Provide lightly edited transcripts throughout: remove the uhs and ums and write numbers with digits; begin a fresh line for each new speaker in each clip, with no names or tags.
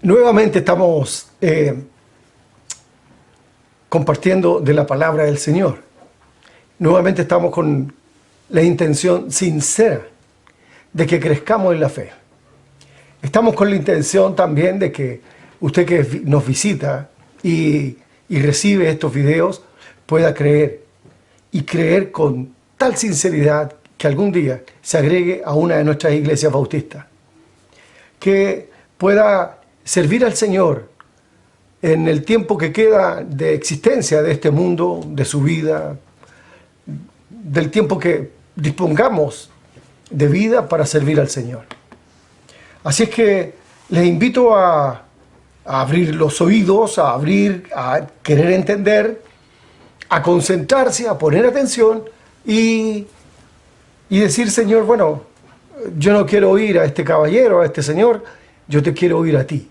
Nuevamente estamos compartiendo de la palabra del Señor. Nuevamente estamos con la intención sincera de que crezcamos en la fe. Estamos con la intención también de que usted que nos visita y recibe estos videos pueda creer, y creer con tal sinceridad que algún día se agregue a una de nuestras iglesias bautistas, que pueda servir al Señor en el tiempo que queda de existencia de este mundo, de su vida, del tiempo que dispongamos de vida para servir al Señor. Así es que les invito a abrir los oídos, a querer entender, a concentrarse, a poner atención y decir: Señor, bueno, yo no quiero oír a este caballero, a este señor, yo te quiero oír a ti.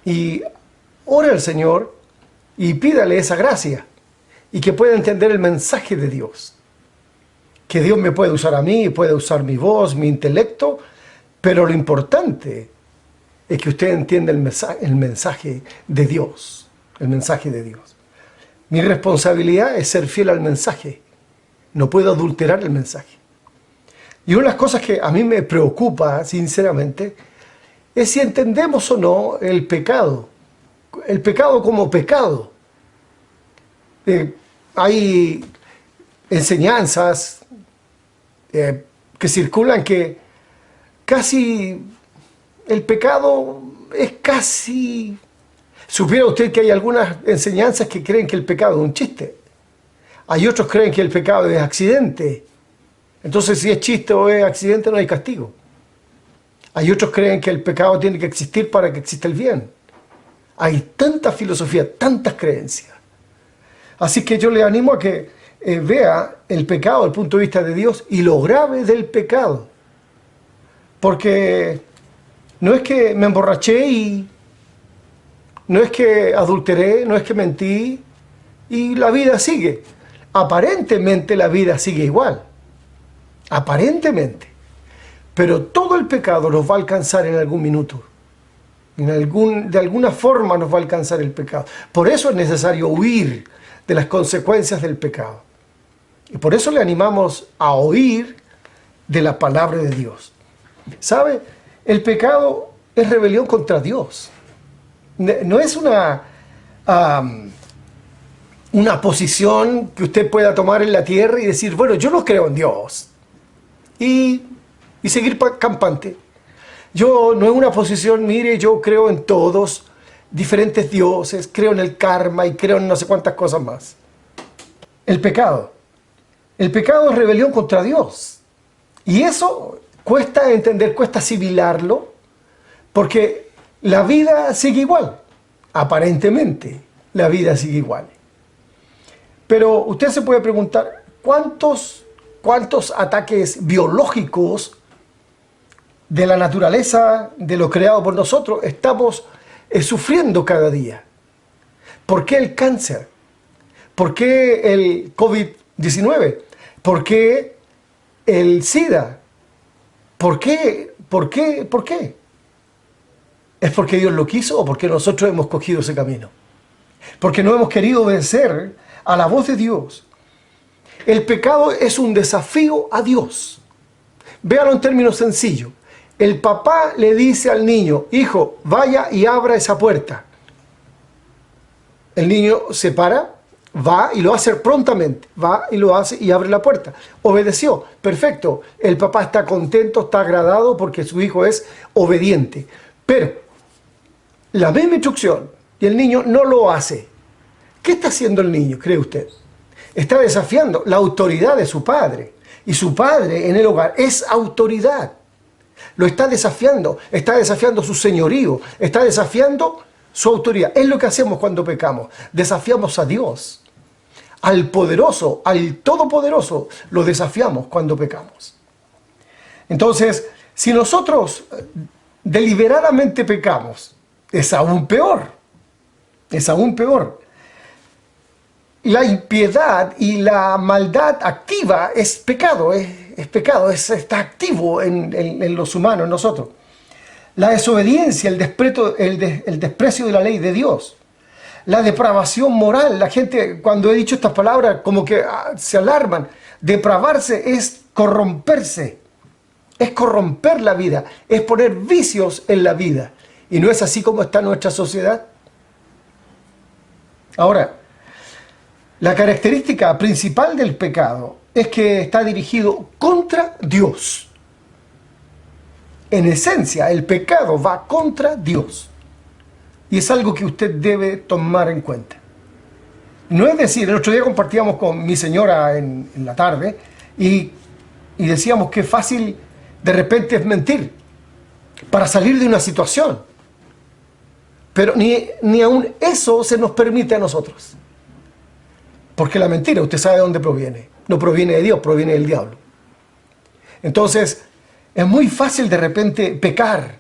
Y ore al Señor y pídale esa gracia y que pueda entender el mensaje de Dios. Que Dios me puede usar a mí, puede usar mi voz, mi intelecto, pero lo importante es que usted entienda el mensaje de Dios. El mensaje de Dios. Mi responsabilidad es ser fiel al mensaje. No puedo adulterar el mensaje. Y una de las cosas que a mí me preocupa, sinceramente, es si entendemos o no el pecado. El pecado como pecado. Hay enseñanzas que circulan que casi el pecado es casi... ¿Supiera usted que hay algunas enseñanzas que creen que el pecado es un chiste? Hay otros que creen que el pecado es accidente. Entonces, si es chiste o es accidente, no hay castigo. Hay otros que creen que el pecado tiene que existir para que exista el bien. Hay tanta filosofía, tantas creencias. Así que yo le animo a que vea el pecado desde el punto de vista de Dios y lo grave del pecado. Porque no es que me emborraché y no es que adulteré, no es que mentí y la vida sigue. Aparentemente la vida sigue igual. Aparentemente. Pero todo el pecado nos va a alcanzar en algún minuto. De alguna forma nos va a alcanzar el pecado. Por eso es necesario huir de las consecuencias del pecado. Y por eso le animamos a oír de la palabra de Dios. ¿Sabe? El pecado es rebelión contra Dios. No es una posición que usted pueda tomar en la tierra y decir: bueno, yo no creo en Dios. Y seguir campante. Yo no es una posición: mire, yo creo en todos diferentes dioses, creo en el karma y creo en no sé cuántas cosas más. El pecado es rebelión contra Dios. Y eso cuesta entender, cuesta asimilarlo, porque la vida sigue igual. Aparentemente, la vida sigue igual. Pero usted se puede preguntar: ¿cuántos ataques biológicos de la naturaleza, de lo creado por nosotros, estamos sufriendo cada día? ¿Por qué el cáncer? ¿Por qué el COVID-19? ¿Por qué el SIDA? ¿Por qué? ¿Es porque Dios lo quiso o porque nosotros hemos cogido ese camino? Porque no hemos querido obedecer a la voz de Dios. El pecado es un desafío a Dios. Véalo en términos sencillos. El papá le dice al niño: hijo, vaya y abra esa puerta. El niño se para, va y lo hace prontamente. Va y lo hace y abre la puerta. Obedeció. Perfecto. El papá está contento, está agradado porque su hijo es obediente. Pero la misma instrucción y el niño no lo hace. ¿Qué está haciendo el niño, cree usted? Está desafiando la autoridad de su padre. Y su padre en el hogar es autoridad. Lo está desafiando su señorío, está desafiando su autoridad. Es lo que hacemos cuando pecamos. Desafiamos a Dios, al poderoso, al todopoderoso. Lo desafiamos cuando pecamos. Entonces, si nosotros deliberadamente pecamos, es aún peor. Es aún peor. La impiedad y la maldad activa es pecado, está activo en los humanos, en nosotros. la desobediencia, el desprecio de la ley de Dios, la depravación moral. La gente, cuando he dicho estas palabras, como que se alarman. Depravarse es corromperse, es corromper la vida, es poner vicios en la vida. ¿Y no es así como está nuestra sociedad? Ahora, la característica principal del pecado es que está dirigido contra Dios. En esencia, el pecado va contra Dios. Y es algo que usted debe tomar en cuenta. No es decir, el otro día compartíamos con mi señora en la tarde y decíamos que fácil de repente es mentir para salir de una situación. Pero ni aún eso se nos permite a nosotros. Porque la mentira, usted sabe de dónde proviene. No proviene de Dios, proviene del diablo. Entonces, es muy fácil de repente pecar,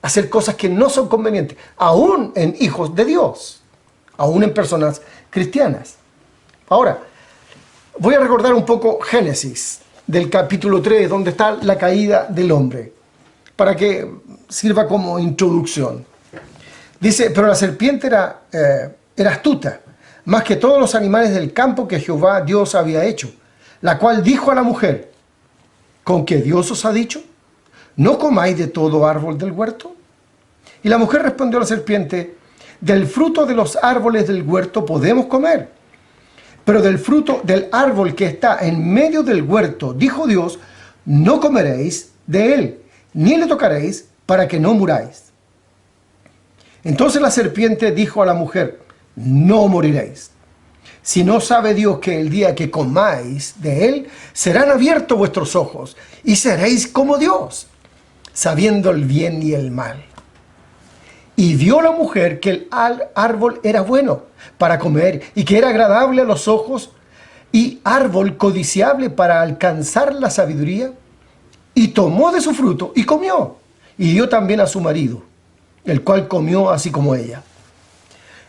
hacer cosas que no son convenientes, aún en hijos de Dios, aún en personas cristianas. Ahora, voy a recordar un poco Génesis, del capítulo 3, donde está la caída del hombre, para que sirva como introducción. Dice, pero la serpiente era astuta, más que todos los animales del campo que Jehová Dios había hecho, la cual dijo a la mujer, ¿con qué Dios os ha dicho? ¿No comáis de todo árbol del huerto? Y la mujer respondió a la serpiente, del fruto de los árboles del huerto podemos comer, pero del fruto del árbol que está en medio del huerto, dijo Dios, no comeréis de él, ni le tocaréis, para que no muráis. Entonces la serpiente dijo a la mujer, no moriréis, si no sabe Dios que el día que comáis de él, serán abiertos vuestros ojos, y seréis como Dios, sabiendo el bien y el mal. Y vio la mujer que el árbol era bueno para comer, y que era agradable a los ojos, y árbol codiciable para alcanzar la sabiduría, y tomó de su fruto, y comió, y dio también a su marido, el cual comió así como ella.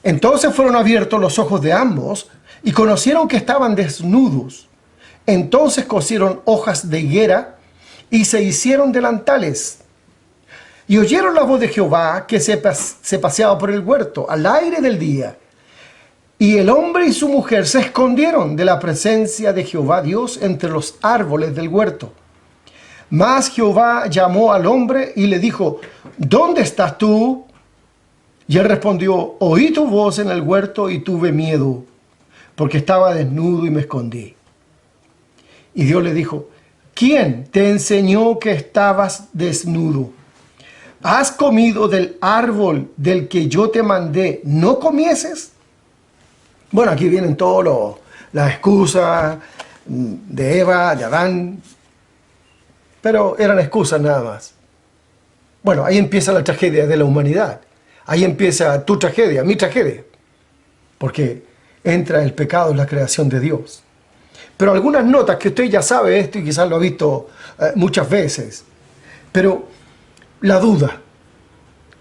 Entonces fueron abiertos los ojos de ambos, y conocieron que estaban desnudos. Entonces cosieron hojas de higuera, y se hicieron delantales. Y oyeron la voz de Jehová que se paseaba por el huerto al aire del día. Y el hombre y su mujer se escondieron de la presencia de Jehová Dios entre los árboles del huerto. Mas Jehová llamó al hombre y le dijo, ¿dónde estás tú? Y él respondió, oí tu voz en el huerto y tuve miedo, porque estaba desnudo y me escondí. Y Dios le dijo, ¿quién te enseñó que estabas desnudo? ¿Has comido del árbol del que yo te mandé, no comieses? Bueno, aquí vienen todas las excusas de Eva, de Adán, pero eran excusas nada más. Bueno, ahí empieza la tragedia de la humanidad. Ahí empieza tu tragedia, mi tragedia, porque entra el pecado en la creación de Dios. Pero algunas notas que usted ya sabe esto y quizás lo ha visto muchas veces, pero la duda.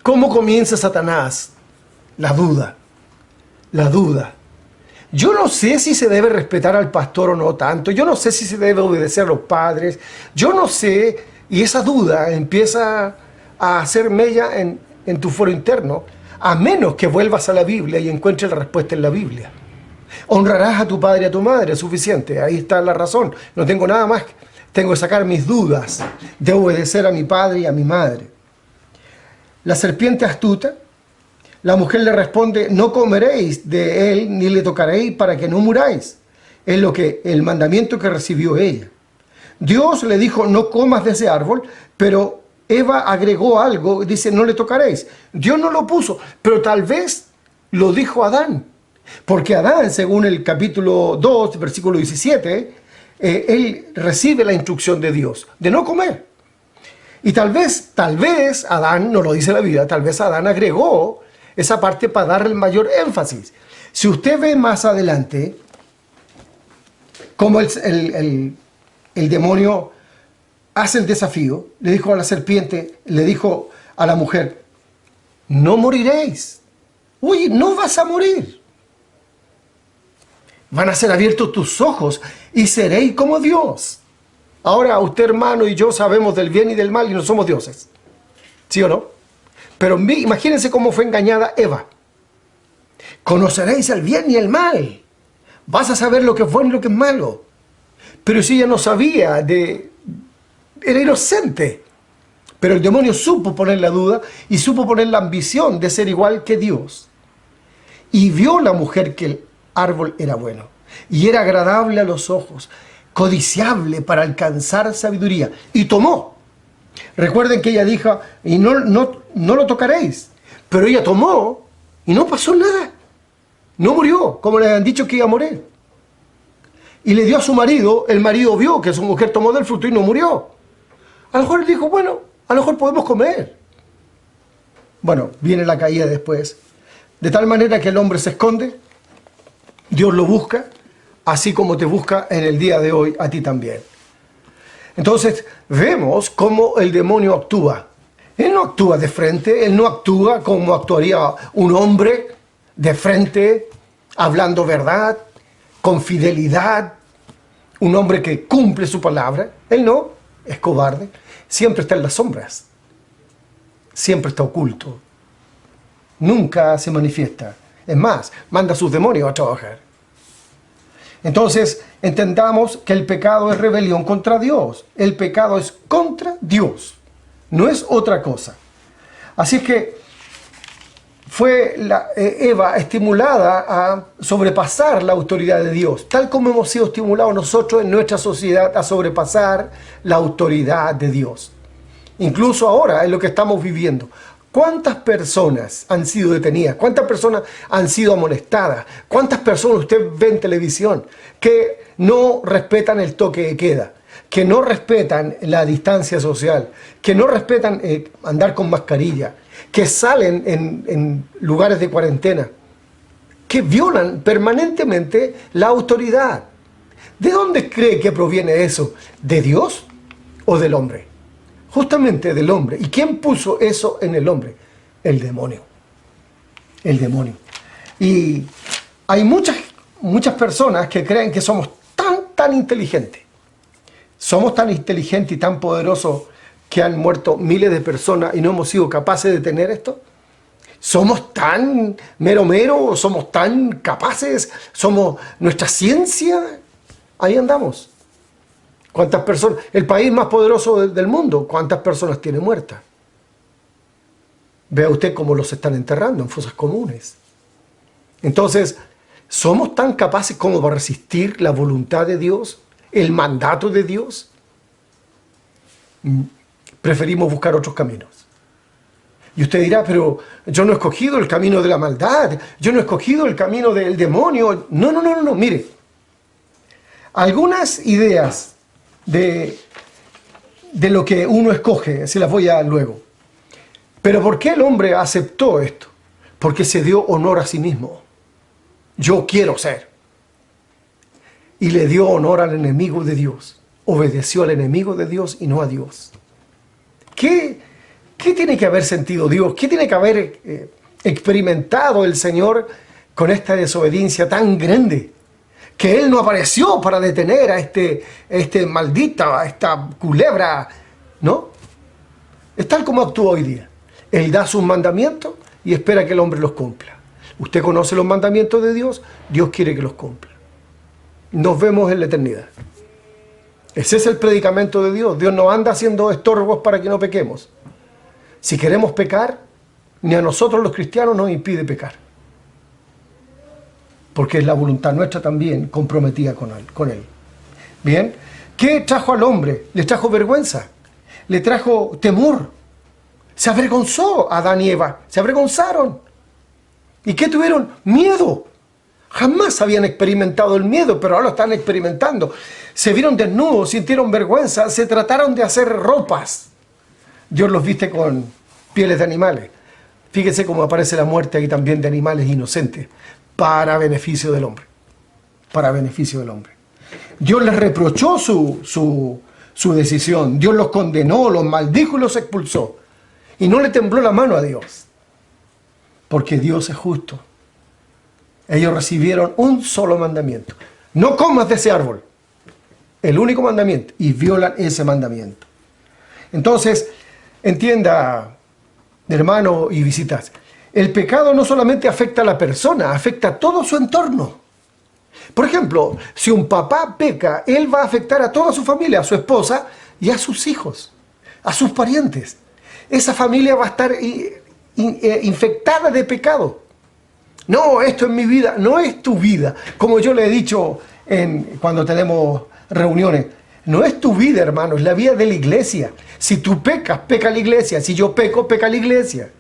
¿Cómo comienza Satanás? La duda. La duda. Yo no sé si se debe respetar al pastor o no tanto. Yo no sé si se debe obedecer a los padres. Yo no sé. Y esa duda empieza a hacer mella en tu foro interno, a menos que vuelvas a la Biblia y encuentres la respuesta en la Biblia. Honrarás a tu padre y a tu madre, es suficiente. Ahí está la razón. No tengo nada más. Tengo que sacar mis dudas de obedecer a mi padre y a mi madre. La serpiente astuta, la mujer le responde, no comeréis de él ni le tocaréis para que no muráis. Es el mandamiento que recibió ella. Dios le dijo, no comas de ese árbol, pero Eva agregó algo, dice, no le tocaréis. Dios no lo puso, pero tal vez lo dijo Adán. Porque Adán, según el capítulo 2, versículo 17, él recibe la instrucción de Dios de no comer. Y tal vez Adán, no lo dice la Biblia, tal vez Adán agregó esa parte para darle el mayor énfasis. Si usted ve más adelante cómo el demonio hace el desafío, le dijo a la serpiente, le dijo a la mujer, no moriréis. Oye, no vas a morir. Van a ser abiertos tus ojos y seréis como Dios. Ahora usted, hermano, y yo sabemos del bien y del mal y no somos dioses. ¿Sí o no? Pero imagínense cómo fue engañada Eva. Conoceréis el bien y el mal. Vas a saber lo que es bueno y lo que es malo. Pero si ella no sabía, era inocente. Pero el demonio supo poner la duda y supo poner la ambición de ser igual que Dios. Y vio la mujer que el árbol era bueno y era agradable a los ojos, codiciable para alcanzar sabiduría. Y tomó. Recuerden que ella dijo, y no lo tocaréis. Pero ella tomó y no pasó nada. No murió, como le habían dicho que iba a morir. Y le dio a su marido, el marido vio que su mujer tomó del fruto y no murió. A lo mejor él dijo, bueno, a lo mejor podemos comer. Bueno, viene la caída después. De tal manera que el hombre se esconde, Dios lo busca, así como te busca en el día de hoy a ti también. Entonces, vemos cómo el demonio actúa. Él no actúa de frente, él no actúa como actuaría un hombre de frente, hablando verdad, con fidelidad, un hombre que cumple su palabra. Él no, es cobarde, siempre está en las sombras, siempre está oculto, nunca se manifiesta. Es más, manda a sus demonios a trabajar. Entonces, entendamos que el pecado es rebelión contra Dios. El pecado es contra Dios, no es otra cosa. Así es que fue Eva estimulada a sobrepasar la autoridad de Dios, tal como hemos sido estimulados nosotros en nuestra sociedad a sobrepasar la autoridad de Dios. Incluso ahora, en lo que estamos viviendo, ¿cuántas personas han sido detenidas? ¿Cuántas personas han sido amonestadas? ¿Cuántas personas usted ve en televisión que no respetan el toque de queda? Que no respetan la distancia social, que no respetan andar con mascarilla, que salen en lugares de cuarentena, que violan permanentemente la autoridad. ¿De dónde cree que proviene eso? ¿De Dios o del hombre? Justamente del hombre. ¿Y quién puso eso en el hombre? El demonio. El demonio. Y hay muchas personas que creen que somos tan inteligentes. Somos tan inteligentes y tan poderosos que han muerto miles de personas y no hemos sido capaces de detener esto. ¿Somos tan mero, somos tan capaces? ¿Somos nuestra ciencia? Ahí andamos. ¿Cuántas personas? El país más poderoso del mundo, ¿cuántas personas tiene muertas? Vea usted cómo los están enterrando en fosas comunes. Entonces, ¿somos tan capaces como para resistir la voluntad de Dios? ¿El mandato de Dios? Preferimos buscar otros caminos. Y usted dirá, pero yo no he escogido el camino de la maldad, yo no he escogido el camino del demonio. No, mire. Algunas ideas de lo que uno escoge, se las voy a dar luego. Pero ¿por qué el hombre aceptó esto? Porque se dio honor a sí mismo. Yo quiero ser. Y le dio honor al enemigo de Dios. Obedeció al enemigo de Dios y no a Dios. ¿Qué tiene que haber sentido Dios? ¿Qué tiene que haber experimentado el Señor con esta desobediencia tan grande? Que Él no apareció para detener a este maldita, a esta culebra, ¿no? Es tal como actúa hoy día. Él da sus mandamientos y espera que el hombre los cumpla. Usted conoce los mandamientos de Dios, Dios quiere que los cumpla. Nos vemos en la eternidad. Ese es el predicamento de Dios. Dios no anda haciendo estorbos para que no pequemos. Si queremos pecar, ni a nosotros los cristianos nos impide pecar. Porque es la voluntad nuestra también comprometida con Él. Bien, ¿qué trajo al hombre? Le trajo vergüenza, le trajo temor. Se avergonzó Adán y Eva, se avergonzaron. ¿Y qué tuvieron? Miedo. Jamás habían experimentado el miedo, pero ahora lo están experimentando. Se vieron desnudos, sintieron vergüenza, se trataron de hacer ropas. Dios los viste con pieles de animales. Fíjese cómo aparece la muerte ahí también de animales inocentes, para beneficio del hombre. Para beneficio del hombre. Dios les reprochó su decisión. Dios los condenó, los maldijo y los expulsó. Y no le tembló la mano a Dios. Porque Dios es justo. Ellos recibieron un solo mandamiento. No comas de ese árbol. El único mandamiento. Y violan ese mandamiento. Entonces, entienda, hermano, y visitas. El pecado no solamente afecta a la persona, afecta a todo su entorno. Por ejemplo, si un papá peca, él va a afectar a toda su familia, a su esposa y a sus hijos, a sus parientes. Esa familia va a estar infectada de pecado. No, esto es mi vida, no es tu vida. Como yo le he dicho cuando tenemos reuniones, no es tu vida, hermano, es la vida de la iglesia. Si tú pecas, peca la iglesia. Si yo peco, peca la iglesia.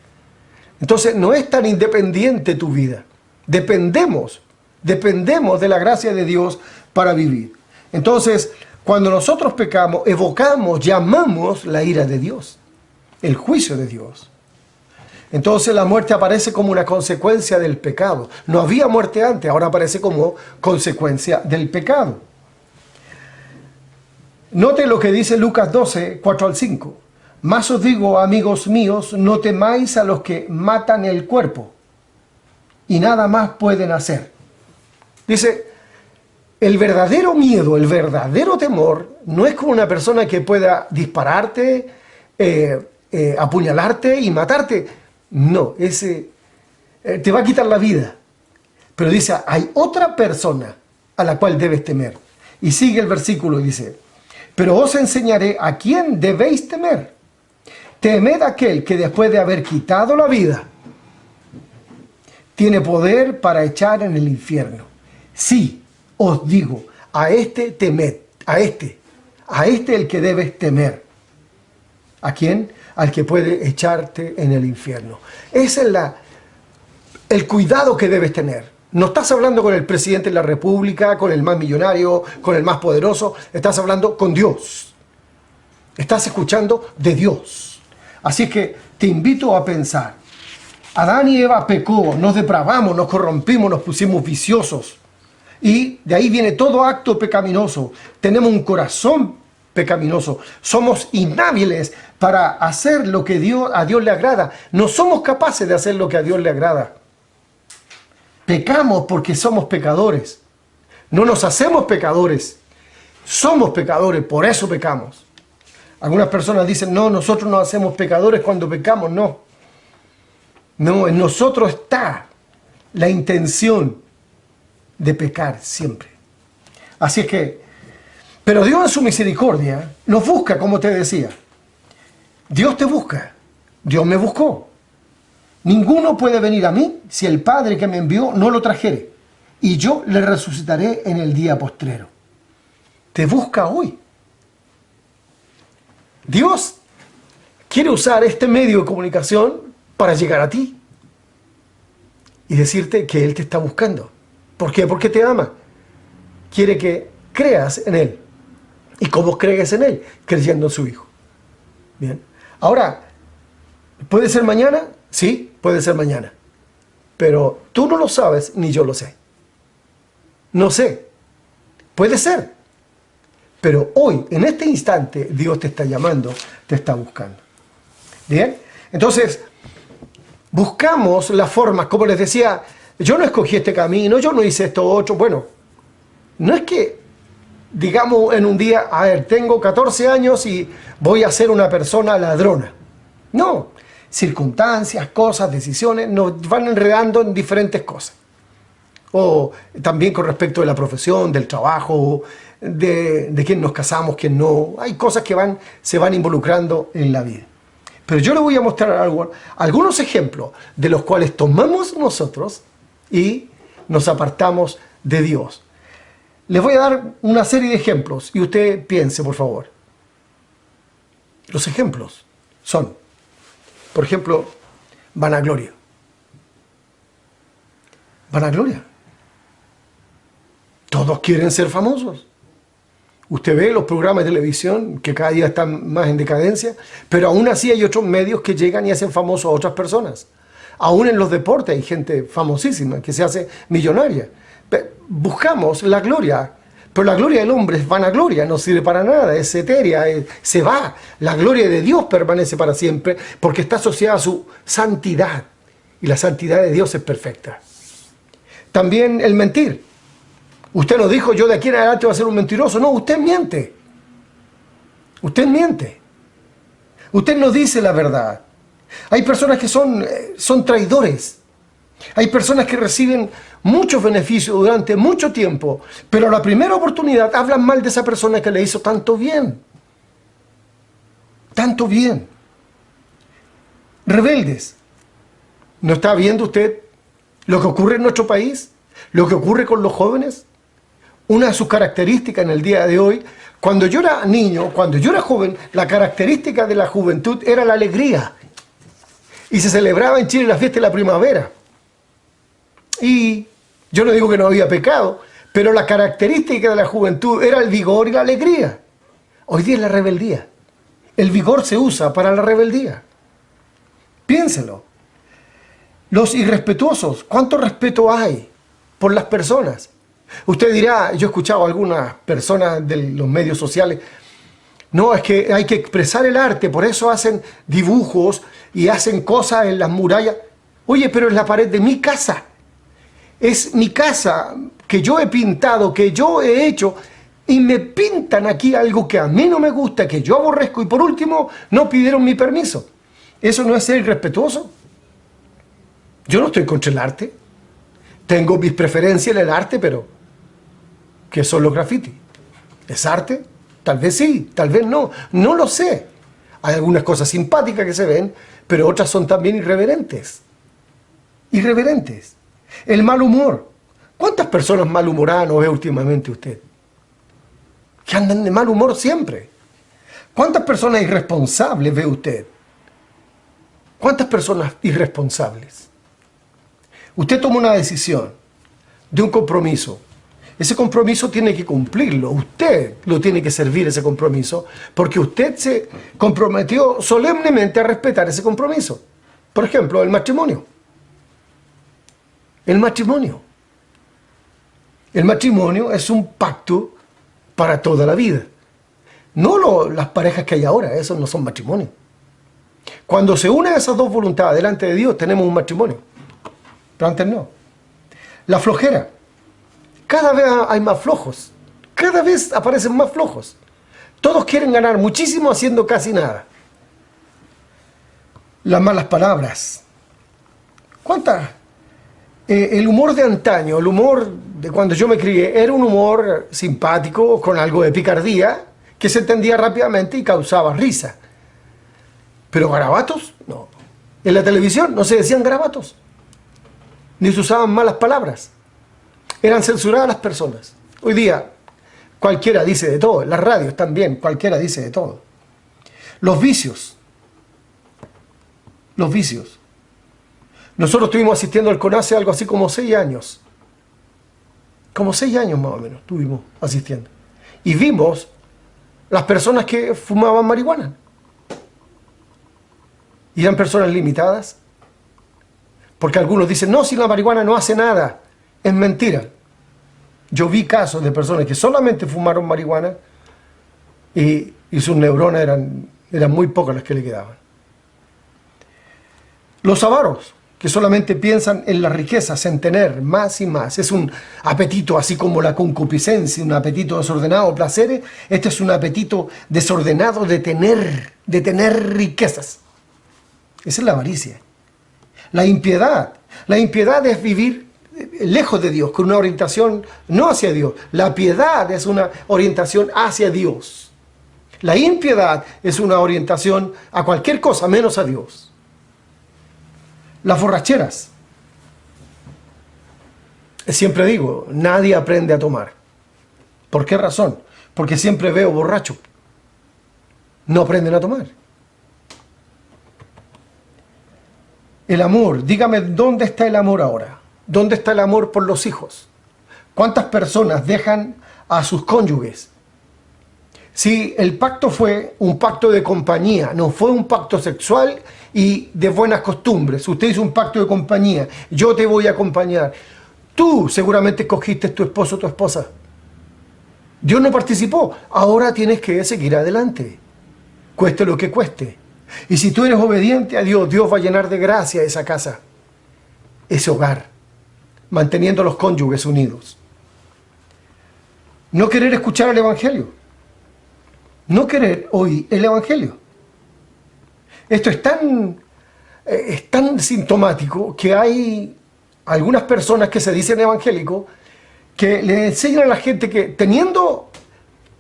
Entonces no es tan independiente tu vida. Dependemos de la gracia de Dios para vivir. Entonces, cuando nosotros pecamos, evocamos, llamamos la ira de Dios, el juicio de Dios. Entonces la muerte aparece como una consecuencia del pecado. No había muerte antes, ahora aparece como consecuencia del pecado. Note lo que dice Lucas 12, 4 al 5. Mas os digo, amigos míos, no temáis a los que matan el cuerpo y nada más pueden hacer. Dice, el verdadero miedo, el verdadero temor, no es como una persona que pueda dispararte, apuñalarte y matarte. No, ese te va a quitar la vida. Pero dice, hay otra persona a la cual debes temer. Y sigue el versículo y dice, pero os enseñaré a quién debéis temer. Temed a aquel que después de haber quitado la vida, tiene poder para echar en el infierno. Sí, os digo, a este temed, a este el que debes temer. ¿A quién? Al que puede echarte en el infierno. Ese es el cuidado que debes tener. No estás hablando con el presidente de la República, con el más millonario, con el más poderoso. Estás hablando con Dios. Estás escuchando de Dios. Así que te invito a pensar. Adán y Eva pecó, nos depravamos, nos corrompimos, nos pusimos viciosos. Y de ahí viene todo acto pecaminoso. Tenemos un corazón pecaminoso. Somos inhábiles para hacer lo que a Dios le agrada. No somos capaces de hacer lo que a Dios le agrada. Pecamos porque somos pecadores. No nos hacemos pecadores. Somos pecadores, por eso pecamos. Algunas personas dicen, no, nosotros nos hacemos pecadores cuando pecamos. No. No, en nosotros está la intención de pecar siempre. Así es que, pero Dios en su misericordia nos busca, como te decía. Dios te busca. Dios me buscó. Ninguno puede venir a mí si el Padre que me envió no lo trajere. Y yo le resucitaré en el día postrero. Te busca hoy. Dios quiere usar este medio de comunicación para llegar a ti y decirte que Él te está buscando. ¿Por qué? Porque te ama. Quiere que creas en Él. ¿Y cómo crees en Él? Creyendo en su Hijo. Bien. Ahora, ¿puede ser mañana? Sí, puede ser mañana. Pero tú no lo sabes, ni yo lo sé. No sé. Puede ser. Pero hoy, en este instante, Dios te está llamando, te está buscando. Bien. Entonces, buscamos las formas, como les decía, yo no escogí este camino, yo no hice esto otro. Bueno, no es que, digamos, en un día, a ver, tengo 14 años y voy a ser una persona ladrona. No, circunstancias, cosas, decisiones, nos van enredando en diferentes cosas. O también con respecto de la profesión, del trabajo, de quién nos casamos, quién no. Hay cosas que se van involucrando en la vida. Pero yo les voy a mostrar algunos ejemplos de los cuales tomamos nosotros y nos apartamos de Dios. Les voy a dar una serie de ejemplos y usted piense, por favor. Los ejemplos son, por ejemplo, vanagloria. Vanagloria. Todos quieren ser famosos. Usted ve los programas de televisión que cada día están más en decadencia, pero aún así hay otros medios que llegan y hacen famosos a otras personas. Aún en los deportes hay gente famosísima que se hace millonaria. Buscamos la gloria, pero la gloria del hombre es vanagloria, no sirve para nada, es etérea, se va. La gloria de Dios permanece para siempre porque está asociada a su santidad y la santidad de Dios es perfecta. También el mentir. Usted no dijo, yo de aquí en adelante voy a ser un mentiroso. No, usted miente. Usted miente. Usted no dice la verdad. Hay personas que son traidores. Hay personas que reciben muchos beneficios durante mucho tiempo, pero a la primera oportunidad hablan mal de esa persona que le hizo tanto bien. Tanto bien. Rebeldes. ¿No está viendo usted lo que ocurre en nuestro país? ¿Lo que ocurre con los jóvenes? Una de sus características en el día de hoy, cuando yo era niño, cuando yo era joven, la característica de la juventud era la alegría. Y se celebraba en Chile la fiesta de la primavera. Y yo no digo que no había pecado, pero la característica de la juventud era el vigor y la alegría. Hoy día es la rebeldía. El vigor se usa para la rebeldía. Piénselo. Los irrespetuosos, ¿cuánto respeto hay por las personas? Usted dirá, yo he escuchado a algunas personas de los medios sociales, no, es que hay que expresar el arte, por eso hacen dibujos y hacen cosas en las murallas. Oye, pero es la pared de mi casa. Es mi casa que yo he pintado, que yo he hecho, y me pintan aquí algo que a mí no me gusta, que yo aborrezco, y por último no pidieron mi permiso. ¿Eso no es ser irrespetuoso? Yo no estoy contra el arte. Tengo mis preferencias en el arte, pero ¿qué son los grafitis? ¿Es arte? Tal vez sí, tal vez no. No lo sé. Hay algunas cosas simpáticas que se ven, pero otras son también irreverentes. Irreverentes. El mal humor. ¿Cuántas personas malhumoradas no ve últimamente usted? Que andan de mal humor siempre. ¿Cuántas personas irresponsables ve usted? ¿Cuántas personas irresponsables? Usted toma una decisión de un compromiso. Ese compromiso tiene que cumplirlo. Usted lo tiene que servir ese compromiso porque usted se comprometió solemnemente a respetar ese compromiso. Por ejemplo, el matrimonio. El matrimonio. El matrimonio es un pacto para toda la vida. No las parejas que hay ahora, esos no son matrimonios. Cuando se unen esas dos voluntades delante de Dios, tenemos un matrimonio. Pero antes no. La flojera. Cada vez hay más flojos. Cada vez aparecen más flojos. Todos quieren ganar muchísimo haciendo casi nada. Las malas palabras. ¿Cuántas? El humor de antaño, el humor de cuando yo me crié, era un humor simpático, con algo de picardía, que se entendía rápidamente y causaba risa. Pero garabatos, no. En la televisión no se decían garabatos, ni se usaban malas palabras. Eran censuradas las personas. Hoy día cualquiera dice de todo, en las radios también cualquiera dice de todo. Los vicios. Los vicios. Nosotros estuvimos asistiendo al CONACE algo así como 6 años. Como 6 años más o menos estuvimos asistiendo. Y vimos las personas que fumaban marihuana. Y eran personas limitadas. Porque algunos dicen, no, si la marihuana no hace nada. Es mentira. Yo vi casos de personas que solamente fumaron marihuana y sus neuronas eran muy pocas las que le quedaban. Los avaros, que solamente piensan en las riquezas, en tener más y más. Es un apetito así como la concupiscencia, un apetito desordenado, placeres. Este es un apetito desordenado de tener riquezas. Esa es la avaricia. La impiedad. La impiedad es vivir lejos de Dios, con una orientación no hacia Dios. La piedad es una orientación hacia Dios. La impiedad es una orientación a cualquier cosa menos a Dios. Las borracheras. Siempre digo, nadie aprende a tomar. ¿Por qué razón? Porque siempre veo borrachos. No aprenden a tomar. El amor. Dígame, ¿dónde está el amor ahora? ¿Dónde está el amor por los hijos? ¿Cuántas personas dejan a sus cónyuges? Si el pacto fue un pacto de compañía, no fue un pacto sexual y de buenas costumbres. Usted hizo un pacto de compañía, yo te voy a acompañar. Tú seguramente escogiste tu esposo o tu esposa. Dios no participó. Ahora tienes que seguir adelante, cueste lo que cueste. Y si tú eres obediente a Dios, Dios va a llenar de gracia esa casa, ese hogar, manteniendo a los cónyuges unidos. No querer escuchar el Evangelio. No querer oír el Evangelio. Esto es tan es tan sintomático que hay algunas personas que se dicen evangélicos que le enseñan a la gente que teniendo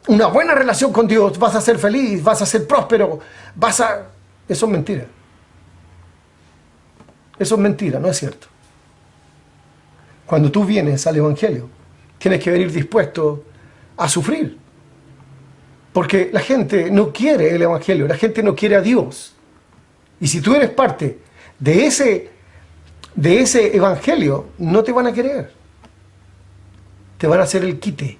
una buena relación con Dios vas a ser feliz, vas a ser próspero, Eso es mentira. Eso es mentira, no es cierto. Cuando tú vienes al Evangelio, tienes que venir dispuesto a sufrir. Porque la gente no quiere el Evangelio, la gente no quiere a Dios. Y si tú eres parte de ese Evangelio, no te van a querer. Te van a hacer el quite.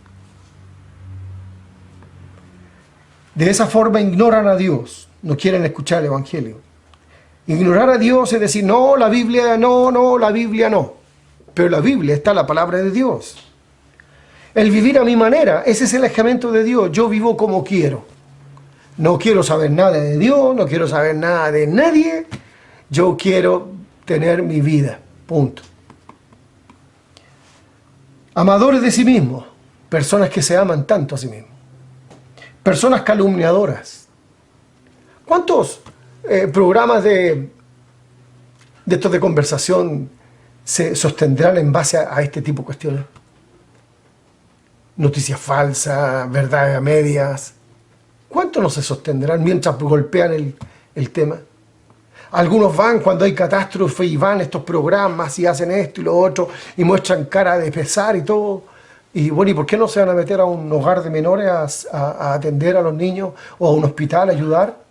De esa forma ignoran a Dios, no quieren escuchar el Evangelio. Ignorar a Dios es decir, no, la Biblia no, la Biblia no. Pero la Biblia está la palabra de Dios. El vivir a mi manera, ese es el ejemplo de Dios. Yo vivo como quiero. No quiero saber nada de Dios, no quiero saber nada de nadie. Yo quiero tener mi vida. Punto. Amadores de sí mismos. Personas que se aman tanto a sí mismos. Personas calumniadoras. ¿Cuántos programas de estos de conversación se sostendrán en base a este tipo de cuestiones? Noticias falsas, verdades a medias. ¿Cuántos no se sostendrán mientras golpean el tema? Algunos van cuando hay catástrofe y van a estos programas y hacen esto y lo otro y muestran cara de pesar y todo. Y bueno, ¿y por qué no se van a meter a un hogar de menores a atender a los niños o a un hospital a ayudar?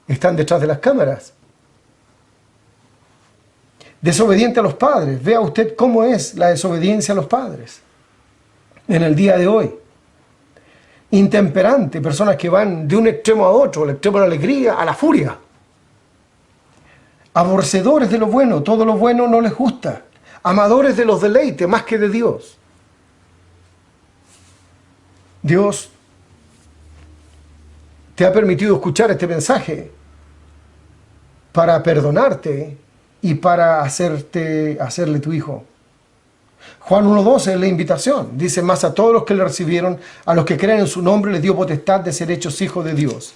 Están detrás de las cámaras. Desobediente a los padres. Vea usted cómo es la desobediencia a los padres en el día de hoy. Intemperante, personas que van de un extremo a otro, el extremo de la alegría a la furia. Aborrecedores de lo bueno, todo lo bueno no les gusta. Amadores de los deleites más que de Dios. Dios te ha permitido escuchar este mensaje para perdonarte y para hacerle tu hijo. Juan 1.12 es la invitación. Dice, más a todos los que le recibieron, a los que creen en su nombre, les dio potestad de ser hechos hijos de Dios.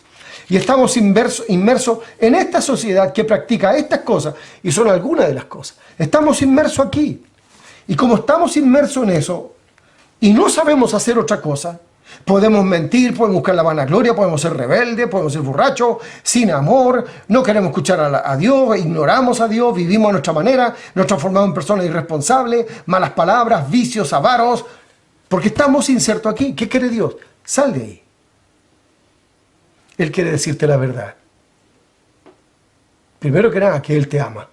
Y estamos inmersos en esta sociedad que practica estas cosas, y son algunas de las cosas. Estamos inmersos aquí. Y como estamos inmersos en eso, y no sabemos hacer otra cosa, podemos mentir, podemos buscar la vanagloria, podemos ser rebeldes, podemos ser borrachos, sin amor, no queremos escuchar a Dios, ignoramos a Dios, vivimos a nuestra manera, nos transformamos en personas irresponsables, malas palabras, vicios, avaros, porque estamos insertos aquí. ¿Qué quiere Dios? Sal de ahí. Él quiere decirte la verdad. Primero que nada, que Él te ama.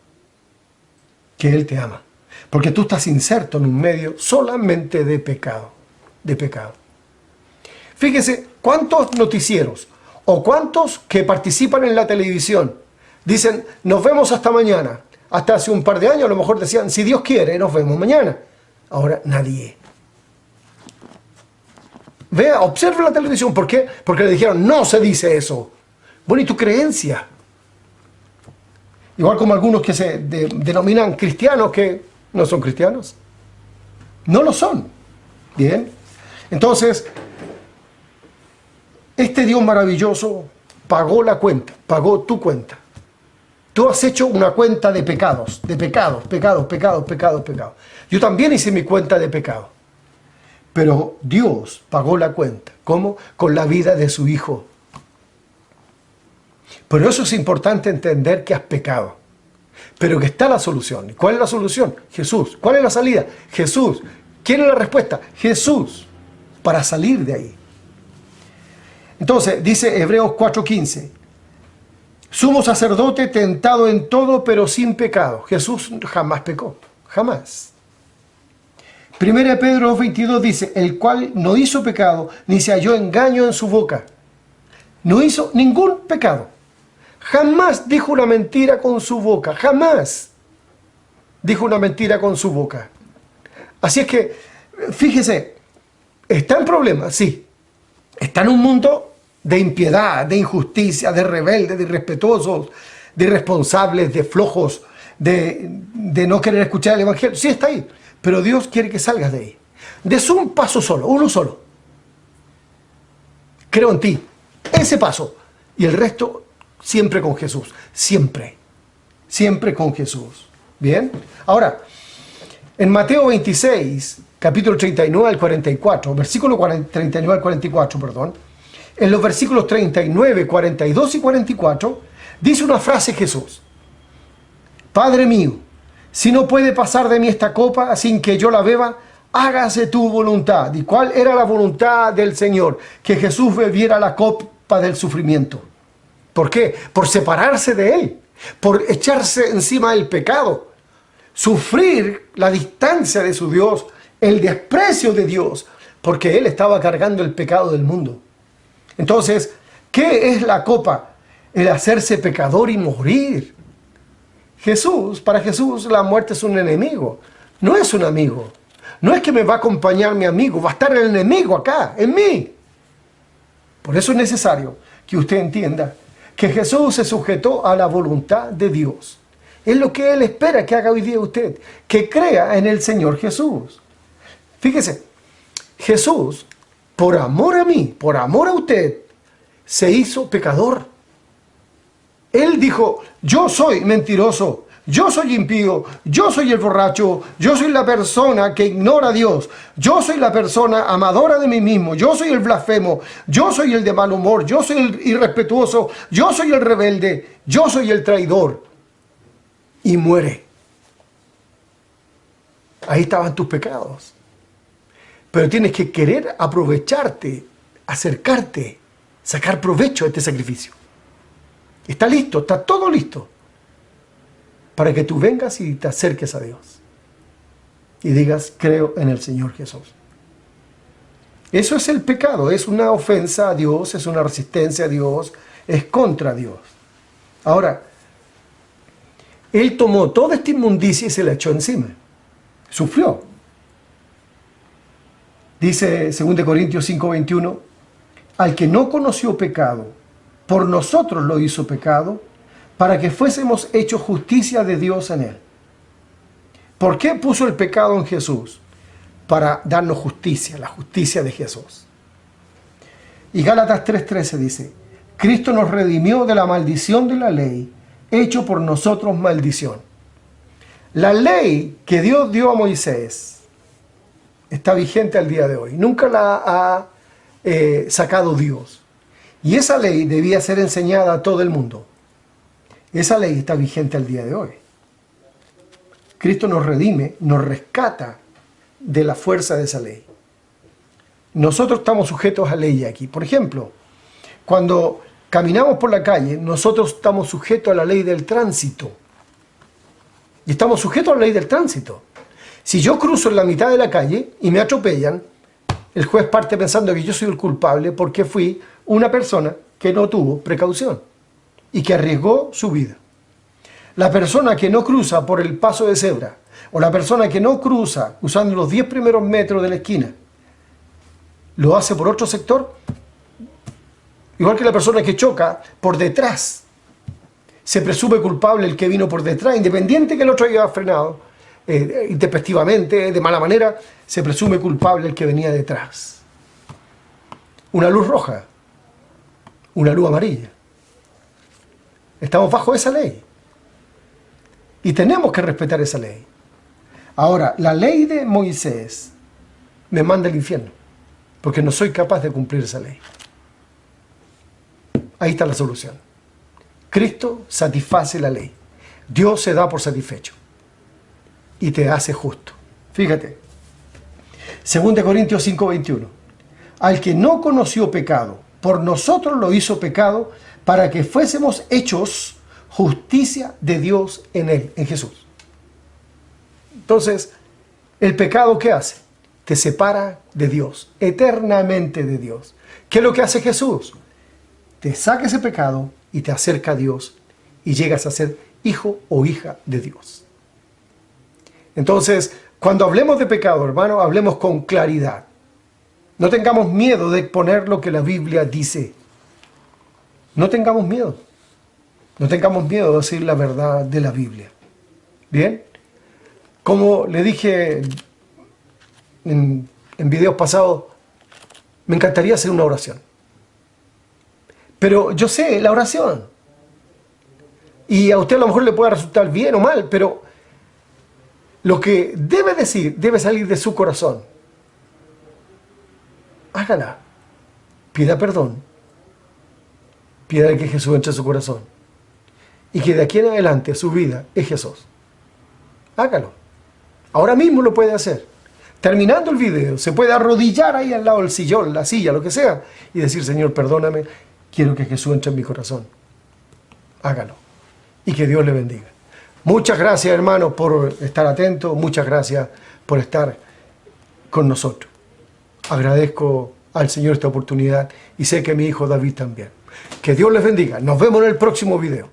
Que Él te ama. Porque tú estás inserto en un medio solamente de pecado. De pecado. Fíjese, ¿cuántos noticieros o cuántos que participan en la televisión dicen, nos vemos hasta mañana? Hasta hace un par de años a lo mejor decían, si Dios quiere, nos vemos mañana. Ahora nadie. Vea, observe la televisión. ¿Por qué? Porque le dijeron, no se dice eso. Bueno, ¿y tu creencia? Igual como algunos que se denominan cristianos que no son cristianos. No lo son. Bien. Entonces, este Dios maravilloso pagó la cuenta, pagó tu cuenta. Tú has hecho una cuenta de pecados, pecados. Yo también hice mi cuenta de pecado. Pero Dios pagó la cuenta. ¿Cómo? Con la vida de su Hijo. Por eso es importante entender que has pecado. Pero que está la solución. ¿Y cuál es la solución? Jesús. ¿Cuál es la salida? Jesús. ¿Quién es la respuesta? Jesús. Para salir de ahí. Entonces, dice Hebreos 4:15. Sumo sacerdote tentado en todo, pero sin pecado. Jesús jamás pecó. Jamás. 1 Pedro 2:22 dice, el cual no hizo pecado, ni se halló engaño en su boca. No hizo ningún pecado. Jamás dijo una mentira con su boca. Jamás dijo una mentira con su boca. Así es que, fíjese, está en problemas, sí. Está en un mundo de impiedad, de injusticia, de rebeldes, de irrespetuosos, de irresponsables, de flojos, de no querer escuchar el Evangelio. Sí, está ahí. Pero Dios quiere que salgas de ahí. Des un paso solo, uno solo. Creo en ti. Ese paso. Y el resto siempre con Jesús. Siempre. siempre con Jesús. ¿Bien? Ahora, en Mateo 26, capítulo 39 al 44, versículo 39 al 44, perdón, en los versículos 39, 42 y 44, dice una frase Jesús: Padre mío, si no puede pasar de mí esta copa sin que yo la beba, hágase tu voluntad. ¿Y cuál era la voluntad del Señor? Que Jesús bebiera la copa del sufrimiento. ¿Por qué? Por separarse de Él, por echarse encima del pecado, sufrir la distancia de su Dios, el desprecio de Dios, porque Él estaba cargando el pecado del mundo. Entonces, ¿qué es la copa? El hacerse pecador y morir. Para Jesús la muerte es un enemigo, no es un amigo. No es que me va a acompañar mi amigo, va a estar el enemigo acá, en mí. Por eso es necesario que usted entienda que Jesús se sujetó a la voluntad de Dios. Es lo que Él espera que haga hoy día usted, que crea en el Señor Jesús. Fíjese, Jesús, por amor a mí, por amor a usted, se hizo pecador. Él dijo: yo soy mentiroso, yo soy impío, yo soy el borracho, yo soy la persona que ignora a Dios, yo soy la persona amadora de mí mismo, yo soy el blasfemo, yo soy el de mal humor, yo soy el irrespetuoso, yo soy el rebelde, yo soy el traidor. Y muere. Ahí estaban tus pecados. Pero tienes que querer aprovecharte, acercarte, sacar provecho de este sacrificio. Está listo, está todo listo para que tú vengas y te acerques a Dios y digas: creo en el Señor Jesús. Eso es el pecado, es una ofensa a Dios, es una resistencia a Dios, es contra Dios. Ahora, Él tomó toda esta inmundicia y se la echó encima. Sufrió. Dice 2 Corintios 5:21, al que no conoció pecado, por nosotros lo hizo pecado, para que fuésemos hechos justicia de Dios en Él. ¿Por qué puso el pecado en Jesús? Para darnos justicia, la justicia de Jesús. Y Gálatas 3:13 dice: Cristo nos redimió de la maldición de la ley, hecho por nosotros maldición. La ley que Dios dio a Moisés está vigente al día de hoy. Nunca la ha sacado Dios. Y esa ley debía ser enseñada a todo el mundo. Esa ley está vigente al día de hoy. Cristo nos redime, nos rescata de la fuerza de esa ley. Nosotros estamos sujetos a ley aquí. Por ejemplo, cuando caminamos por la calle, nosotros estamos sujetos a la ley del tránsito. Y estamos sujetos a la ley del tránsito. Si yo cruzo en la mitad de la calle y me atropellan, el juez parte pensando que yo soy el culpable porque fui una persona que no tuvo precaución y que arriesgó su vida. La persona que no cruza por el paso de cebra, o la persona que no cruza usando los 10 primeros metros de la esquina, lo hace por otro sector, igual que la persona que choca por detrás. Se presume culpable el que vino por detrás, independiente que el otro haya frenado intempestivamente, de mala manera, se presume culpable el que venía detrás. Una luz roja, una luz amarilla. Estamos bajo esa ley. Y tenemos que respetar esa ley. Ahora, la ley de Moisés me manda al infierno, porque no soy capaz de cumplir esa ley. Ahí está la solución. Cristo satisface la ley. Dios se da por satisfecho y te hace justo. Fíjate, 2 Corintios 5:21. Al que no conoció pecado, por nosotros lo hizo pecado, para que fuésemos hechos justicia de Dios en Él, en Jesús. Entonces, ¿el pecado qué hace? Te separa de Dios, eternamente de Dios. ¿Qué es lo que hace Jesús? Te saca ese pecado y te acerca a Dios y llegas a ser hijo o hija de Dios. Entonces, cuando hablemos de pecado, hermano, hablemos con claridad. No tengamos miedo de exponer lo que la Biblia dice. No tengamos miedo. No tengamos miedo de decir la verdad de la Biblia. ¿Bien? Como le dije en videos pasados, me encantaría hacer una oración. Pero yo sé la oración. Y a usted a lo mejor le puede resultar bien o mal, pero lo que debe decir debe salir de su corazón. Hágala. Pida perdón. Pida que Jesús entre en su corazón. Y que de aquí en adelante su vida es Jesús. Hágalo. Ahora mismo lo puede hacer. Terminando el video, se puede arrodillar ahí al lado del sillón, la silla, lo que sea, y decir, Señor, perdóname, quiero que Jesús entre en mi corazón. Hágalo. Y que Dios le bendiga. Muchas gracias, hermanos, por estar atentos. Muchas gracias por estar con nosotros. Agradezco al Señor esta oportunidad y sé que mi hijo David también. Que Dios les bendiga. Nos vemos en el próximo video.